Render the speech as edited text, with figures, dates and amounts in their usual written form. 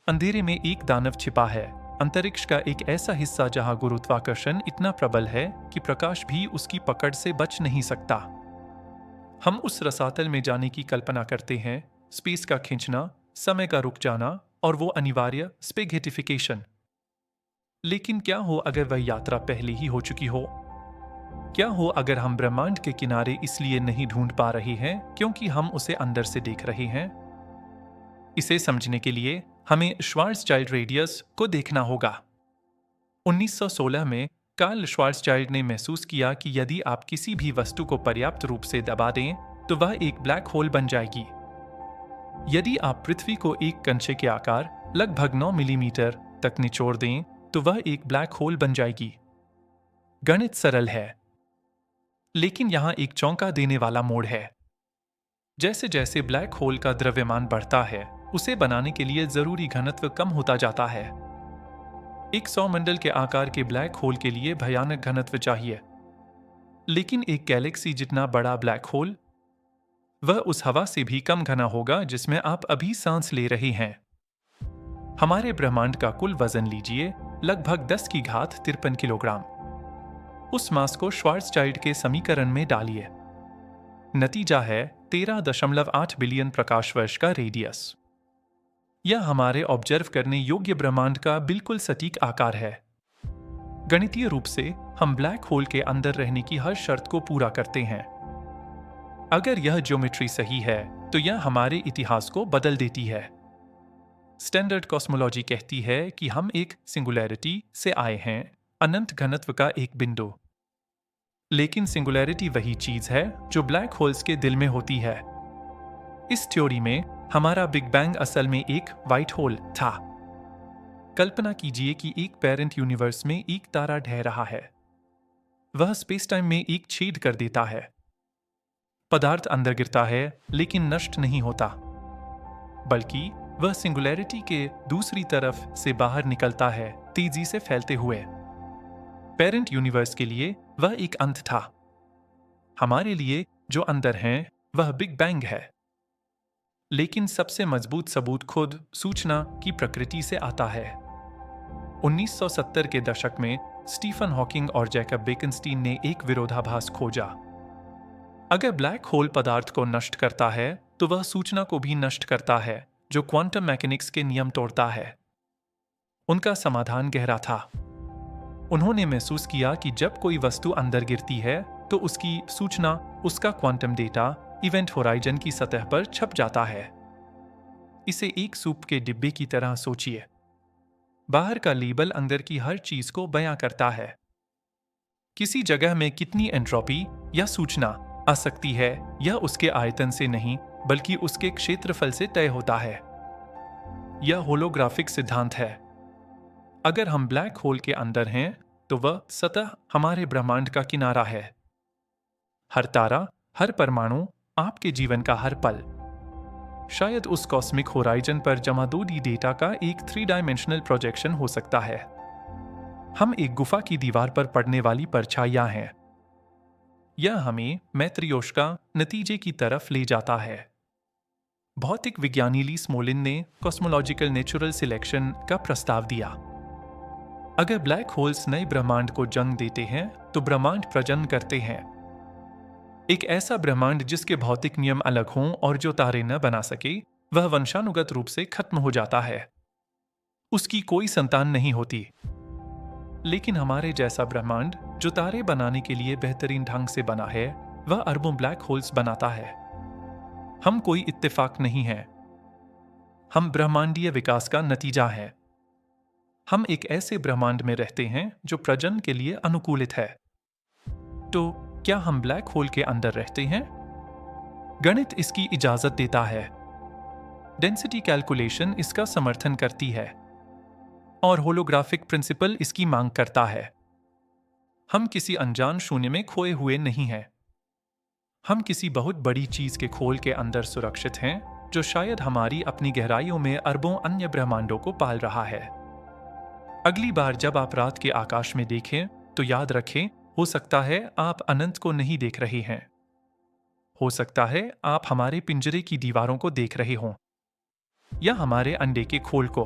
अंधेरे में एक दानव छिपा है। अंतरिक्ष का एक ऐसा हिस्सा जहां गुरुत्वाकर्षण इतना प्रबल है कि प्रकाश भी उसकी पकड़ से बच नहीं सकता। हम उस रसातल में जाने की कल्पना करते हैं, स्पेस का खींचना, समय का रुक जाना और वो अनिवार्य स्पेगेटिफिकेशन। लेकिन क्या हो अगर वह यात्रा पहले ही हो चुकी हो? क्या हो अगर हम ब्रह्मांड के किनारे इसलिए नहीं ढूंढ पा रहे हैं क्योंकि हम उसे अंदर से देख रहे हैं? इसे समझने के लिए हमें श्वार्ज़चाइल्ड रेडियस को देखना होगा। 1916 में कार्ल श्वार्ज़चाइल्ड ने महसूस किया कि यदि आप किसी भी वस्तु को पर्याप्त रूप से दबा दें तो वह एक ब्लैक होल बन जाएगी। यदि आप पृथ्वी को एक कंचे के आकार लगभग 9 मिलीमीटर तक निचोड़ दें तो वह एक ब्लैक होल बन जाएगी। गणित सरल है, लेकिन यहां एक चौंका देने वाला मोड़ है। जैसे जैसे ब्लैक होल का द्रव्यमान बढ़ता है, उसे बनाने के लिए जरूरी घनत्व कम होता जाता है। एक सौरमंडल के आकार के ब्लैक होल के लिए भयानक घनत्व चाहिए, लेकिन एक गैलेक्सी जितना बड़ा ब्लैक होल, वह उस हवा से भी कम घना होगा जिसमें आप अभी सांस ले रहे हैं। हमारे ब्रह्मांड का कुल वजन लीजिए, लगभग 10 की घात 53 किलोग्राम। उस मास को श्वार्ज़चाइल्ड के समीकरण में डालिए। नतीजा है 13.8 बिलियन प्रकाश वर्ष का रेडियस। यह हमारे ऑब्जर्व करने योग्य ब्रह्मांड का बिल्कुल सटीक आकार है। गणितीय रूप से हम ब्लैक होल के अंदर रहने की हर शर्त को पूरा करते हैं। अगर यह ज्योमेट्री सही है तो यह हमारे इतिहास को बदल देती है। स्टैंडर्ड कॉस्मोलॉजी कहती है कि हम एक सिंगुलैरिटी से आए हैं, अनंत घनत्व का एक बिंदु। लेकिन सिंगुलैरिटी वही चीज है जो ब्लैक होल्स के दिल में होती है। इस थ्योरी में हमारा बिग बैंग असल में एक व्हाइट होल था। कल्पना कीजिए कि एक पेरेंट यूनिवर्स में एक तारा ढह रहा है। वह स्पेस टाइम में एक छेद कर देता है। पदार्थ अंदर गिरता है लेकिन नष्ट नहीं होता, बल्कि वह सिंगुलैरिटी के दूसरी तरफ से बाहर निकलता है, तेजी से फैलते हुए। पेरेंट यूनिवर्स के लिए वह एक अंत था। हमारे लिए जो अंदर है वह बिग बैंग है। लेकिन सबसे मजबूत सबूत खुद सूचना की प्रकृति से आता है। 1970 के दशक में स्टीफन हॉकिंग और जैकब बेकनस्टीन ने एक विरोधाभास खोजा। अगर ब्लैक होल पदार्थ को नष्ट करता है तो वह सूचना को भी नष्ट करता है, जो क्वांटम मैकेनिक्स के नियम तोड़ता है। उनका समाधान गहरा था। उन्होंने महसूस किया कि जब कोई वस्तु अंदर गिरती है तो उसकी सूचना, उसका क्वांटम डेटा इवेंट होराइजन की सतह पर छप जाता है। इसे एक सूप के डिब्बे की तरह सोचिए। बाहर का लेबल अंदर की हर चीज को बयां करता है। किसी जगह में कितनी एंट्रोपी या सूचना आ सकती है, यह उसके आयतन से नहीं बल्कि उसके क्षेत्रफल से तय होता है। यह होलोग्राफिक सिद्धांत है। अगर हम ब्लैक होल के अंदर हैं तो वह सतह हमारे ब्रह्मांड का किनारा है। हर तारा, हर परमाणु, आपके जीवन का हर पल शायद उस कॉस्मिक होराइजन पर जमा 2D डेटा का एक 3 डायमेंशनल प्रोजेक्शन हो सकता है। हम एक गुफा की दीवार पर पड़ने वाली परछाइयां हैं। यह हमें मैत्रियोशका नतीजे की तरफ ले जाता है। भौतिक विज्ञानी ली स्मोलिन ने कॉस्मोलॉजिकल नेचुरल सिलेक्शन का प्रस्ताव दिया। अगर ब्लैक होल्स नए ब्रह्मांड को जन्म देते हैं तो ब्रह्मांड प्रजनन करते हैं। एक ऐसा ब्रह्मांड जिसके भौतिक नियम अलग हों और जो तारे न बना सके, वह वंशानुगत रूप से खत्म हो जाता है। उसकी कोई संतान नहीं होती। लेकिन हमारे जैसा ब्रह्मांड जो तारे बनाने के लिए बेहतरीन ढंग से बना है, वह अरबों ब्लैक होल्स बनाता है। हम कोई इत्तेफाक नहीं हैं। हम ब्रह्मांडीय विकास का नतीजा हैं। हम एक ऐसे ब्रह्मांड में रहते हैं जो प्रजनन के लिए अनुकूलित है। तो क्या हम ब्लैक होल के अंदर रहते हैं? गणित इसकी इजाजत देता है। डेंसिटी कैलकुलेशन इसका समर्थन करती है और होलोग्राफिक प्रिंसिपल इसकी मांग करता है। हम किसी अनजान शून्य में खोए हुए नहीं हैं। हम किसी बहुत बड़ी चीज के खोल के अंदर सुरक्षित हैं, जो शायद हमारी अपनी गहराइयों में अरबों अन्य ब्रह्मांडों को पाल रहा है। अगली बार जब आप रात के आकाश में देखें तो याद रखें, हो सकता है आप अनंत को नहीं देख रहे हैं। हो सकता है आप हमारे पिंजरे की दीवारों को देख रहे हों या हमारे अंडे के खोल को।